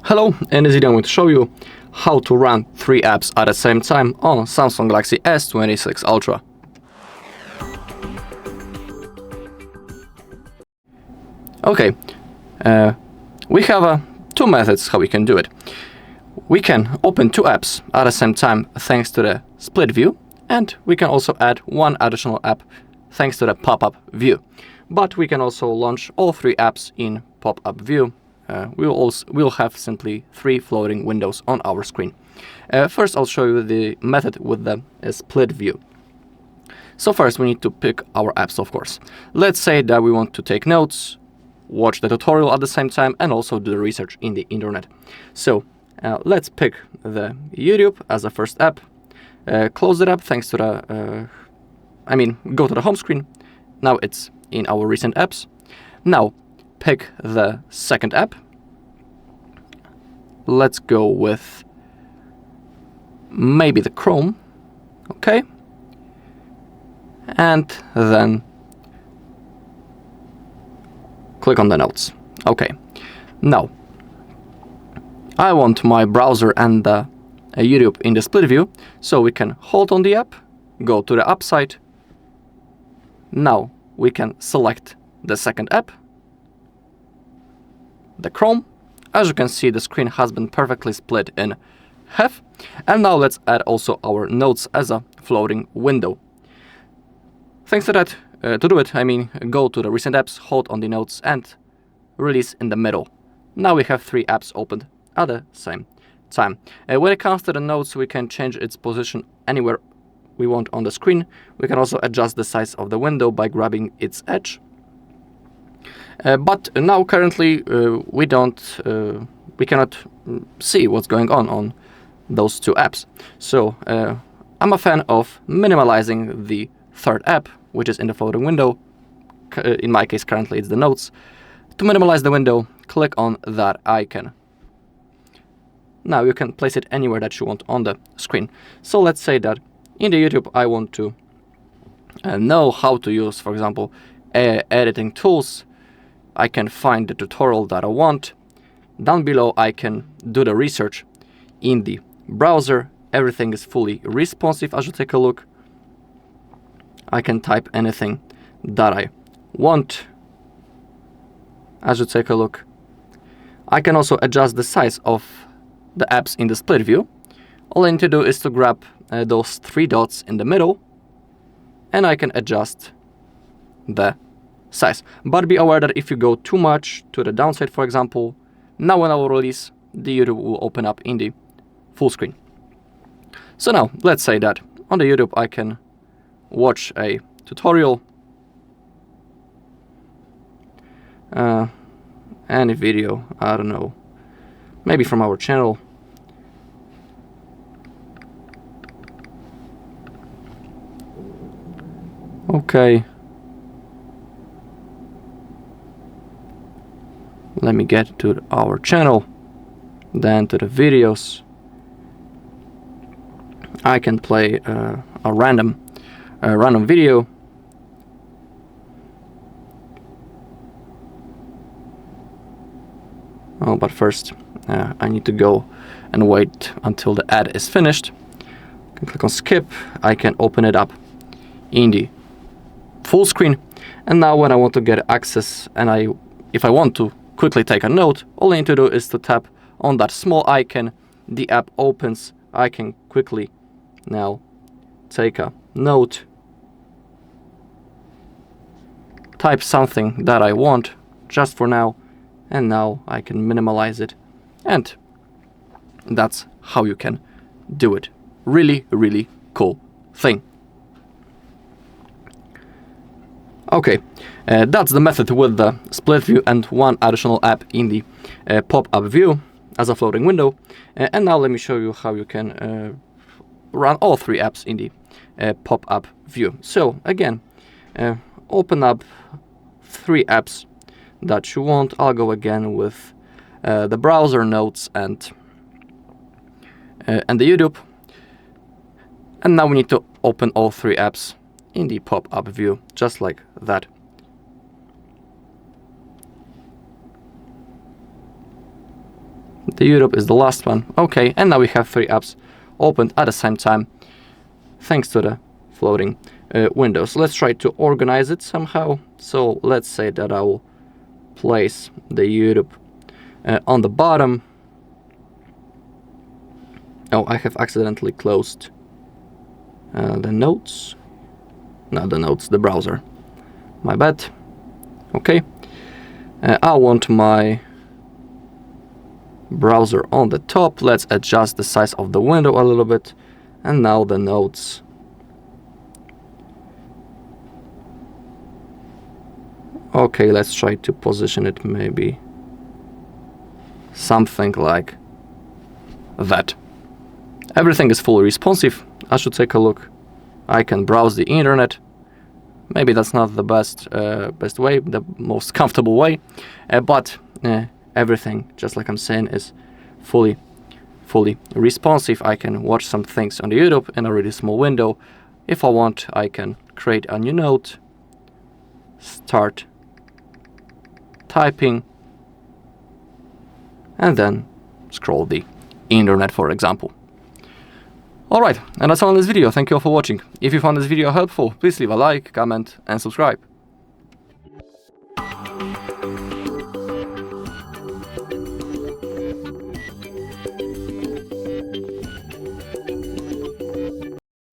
Hello, in this video I'm going to show you how to run 3 apps at the same time on Samsung Galaxy S26 Ultra. Okay, we have 2 methods how we can do it. We can open 2 apps at the same time thanks to the split view, and we can also add 1 additional app thanks to the pop-up view. But we can also launch all 3 apps in pop-up view. We'll have simply 3 floating windows on our screen. First, I'll show you the method with the split view. So first, we need to pick our apps, of course. Let's say that we want to take notes, watch the tutorial at the same time, and also do the research in the internet. So let's pick the YouTube as the first app. Close it up thanks to the, go to the home screen. Now it's in our recent apps. Now pick the second app. Let's go with maybe the Chrome. Okay. And then click on the notes. Okay. Now I want my browser and the YouTube in the split view, so we can hold on the app, go to the app side. Now we can select the second app, the Chrome. As you can see, the screen has been perfectly split in half. And now let's add also our notes as a floating window. Thanks to that, to do it, go to the recent apps, hold on the notes, and release in the middle. Now we have 3 apps opened at the same time. When it comes to the notes, we can change its position anywhere we want on the screen. We can also adjust the size of the window by grabbing its edge. But now currently we cannot see what's going on those 2 apps. So I'm a fan of minimalizing the third app, which is in the floating window. In my case, currently it's the notes. To minimize the window, click on that icon. Now you can place it anywhere that you want on the screen. So let's say that in the YouTube I want to know how to use, for example, editing tools. I can find the tutorial that I want. Down below I can do the research in the browser. Everything is fully responsive as you take a look. I can type anything that I want as you take a look. I can also adjust the size of the apps in the split view. All I need to do is to grab those 3 dots in the middle, and I can adjust the size. But be aware that if you go too much to the downside, for example, now when I will release, the YouTube will open up in the full screen. So now let's say that on the YouTube I can watch a tutorial, any video, I don't know, maybe from our channel. Okay. Let me get to our channel, then to the videos. I can play a random video. Oh, but first I need to go and wait until the ad is finished. I can click on skip. I can open it up in the full screen. And now when I want to get access, and if I want to quickly take a note, all I need to do is to tap on that small icon. The app opens. I can quickly now take a note, type something that I want just for now, and now I can minimize it. And that's how you can do it. Really, really cool thing. Okay, that's the method with the split view and 1 additional app in the pop-up view as a floating window. And now let me show you how you can run all 3 apps in the pop-up view. So again, open up 3 apps that you want. I'll go again with the browser, notes, and the YouTube. And now we need to open all 3 apps in the pop-up view, just like that. The YouTube is the last one. Okay, and now we have 3 apps opened at the same time, thanks to the floating windows. Let's try to organize it somehow. So let's say that I will place the YouTube on the bottom. Oh, I have accidentally closed the notes. Not the notes, the browser. My bad. Okay. I want my browser on the top. Let's adjust the size of the window a little bit. And now the notes. Okay, let's try to position it maybe something like that. Everything is fully responsive. I should take a look. I can browse the internet. Maybe that's not the best way, the most comfortable way, but everything, just like I'm saying, is fully responsive. I can watch some things on the YouTube in a really small window. If I want, I can create a new note, start typing, and then scroll the internet, for example. Alright, and that's all in this video. Thank you all for watching. If you found this video helpful, please leave a like, comment, and subscribe.